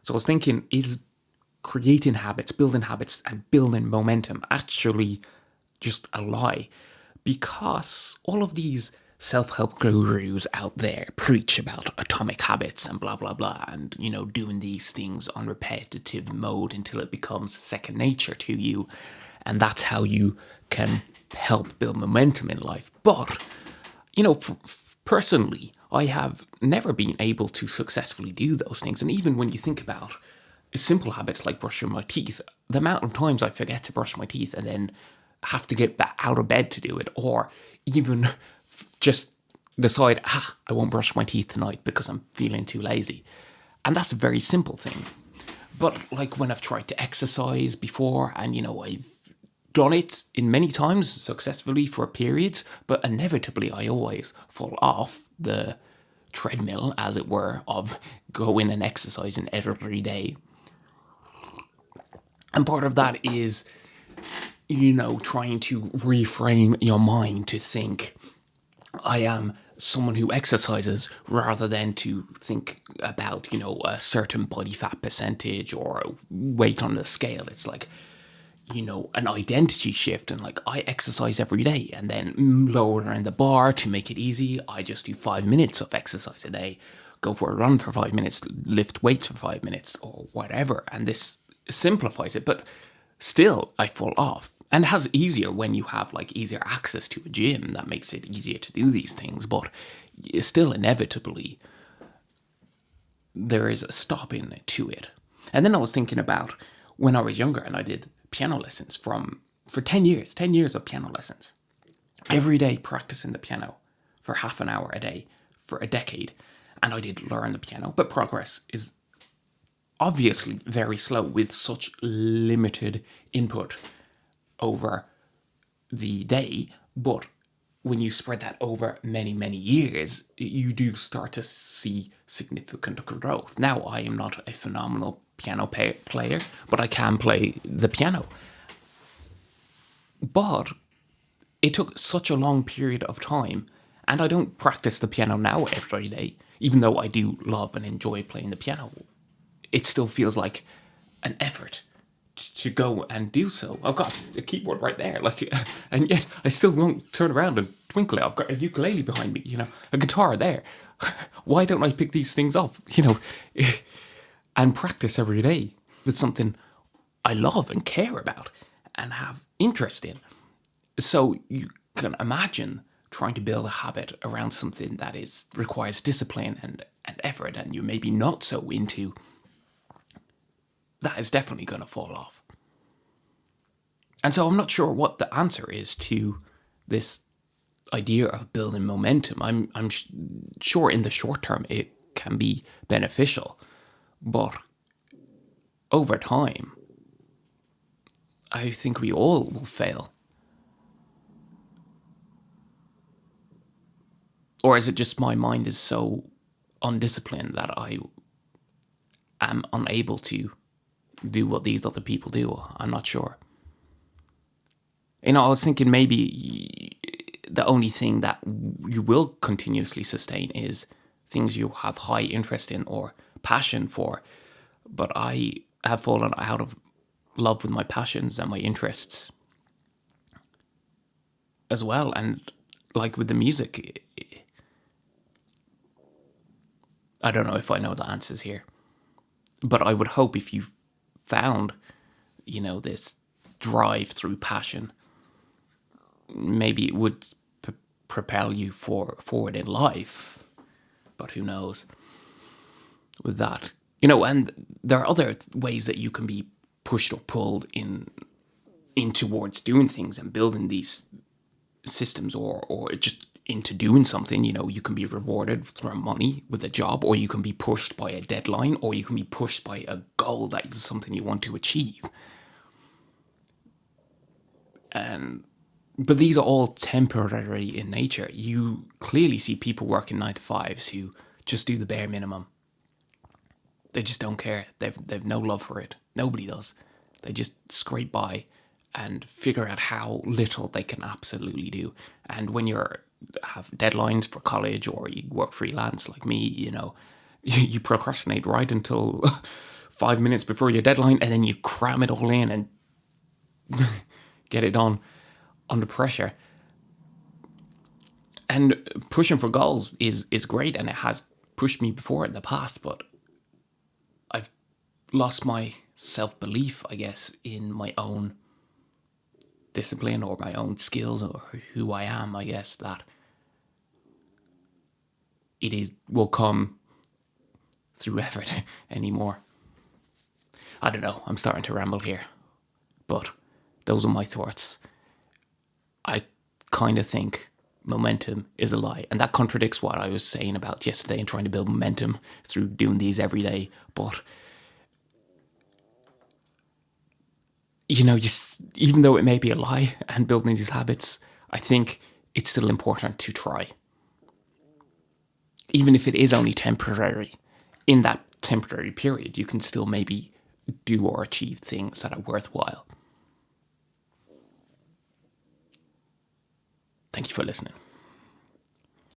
So I was thinking, is creating habits, and building momentum actually just a lie? Because all of these self-help gurus out there preach about atomic habits and blah blah blah, and doing these things on repetitive mode until it becomes second nature to you, and that's how you can help build momentum in life. But personally, I have never been able to successfully do those things. And even when you think about simple habits like brushing my teeth, the amount of times I forget to brush my teeth and then have to get back out of bed to do it, or even just decide, I won't brush my teeth tonight because I'm feeling too lazy. And that's a very simple thing. But like when I've tried to exercise before, and I've done it in many times successfully for periods, but inevitably I always fall off the treadmill, as it were, of going and exercising every day. And part of that is, trying to reframe your mind to think, I am someone who exercises, rather than to think about, a certain body fat percentage or weight on the scale. It's like, an identity shift, and like, I exercise every day, and then lowering the bar to make it easy, I just do 5 minutes of exercise a day, go for a run for 5 minutes, lift weights for 5 minutes, or whatever. And this simplifies it, but still I fall off. And it has easier when you have like easier access to a gym. That makes it easier to do these things, but still inevitably there is a stopping to it. And then I was thinking about when I was younger and I did piano lessons for 10 years of piano lessons. Every day practicing the piano for half an hour a day for a decade. And I did learn the piano, but progress is obviously very slow with such limited input over the day. But when you spread that over many, many years, you do start to see significant growth. Now, I am not a phenomenal piano player, but I can play the piano. But it took such a long period of time, and I don't practice the piano now every day, even though I do love and enjoy playing the piano. It still feels like an effort to go and do so. I've got a keyboard right there, like, and yet I still won't turn around and twinkle it. I've got a ukulele behind me, a guitar there. Why don't I pick these things up, and practice every day with something I love and care about and have interest in? So you can imagine trying to build a habit around something that requires discipline and effort, and you're maybe not so into. That is definitely going to fall off. And so I'm not sure what the answer is to this idea of building momentum. I'm sure in the short term it can be beneficial, but over time, I think we all will fail. Or is it just my mind is so undisciplined that I am unable to do what these other people do? I'm not sure. I was thinking maybe the only thing that you will continuously sustain is things you have high interest in or passion for. But I have fallen out of love with my passions and my interests as well. And like with the music, I don't know if I know the answers here, but I would hope if you found, this drive through passion, maybe it would propel you forward in life. But who knows with that? And there are other ways that you can be pushed or pulled in towards doing things and building these systems, or just into doing something. You can be rewarded through money with a job, or you can be pushed by a deadline, or you can be pushed by a goal that is something you want to achieve. But these are all temporary in nature. You clearly see people working 9 to 5s who just do the bare minimum. They just don't care. They've no love for it. Nobody does. They just scrape by and figure out how little they can absolutely do. And when you have deadlines for college or you work freelance like me, you procrastinate right until 5 minutes before your deadline, and then you cram it all in and get it done under pressure. And pushing for goals is great, and it has pushed me before in the past, but I've lost my self-belief, I guess, in my own discipline or my own skills or who I am, I guess, that will come through effort anymore. I don't know, I'm starting to ramble here, but those are my thoughts. I kind of think momentum is a lie, and that contradicts what I was saying about yesterday and trying to build momentum through doing these every day. But even though it may be a lie and building these habits, I think it's still important to try, even if it is only temporary. In that temporary period, you can still maybe do or achieve things that are worthwhile. Thank you for listening.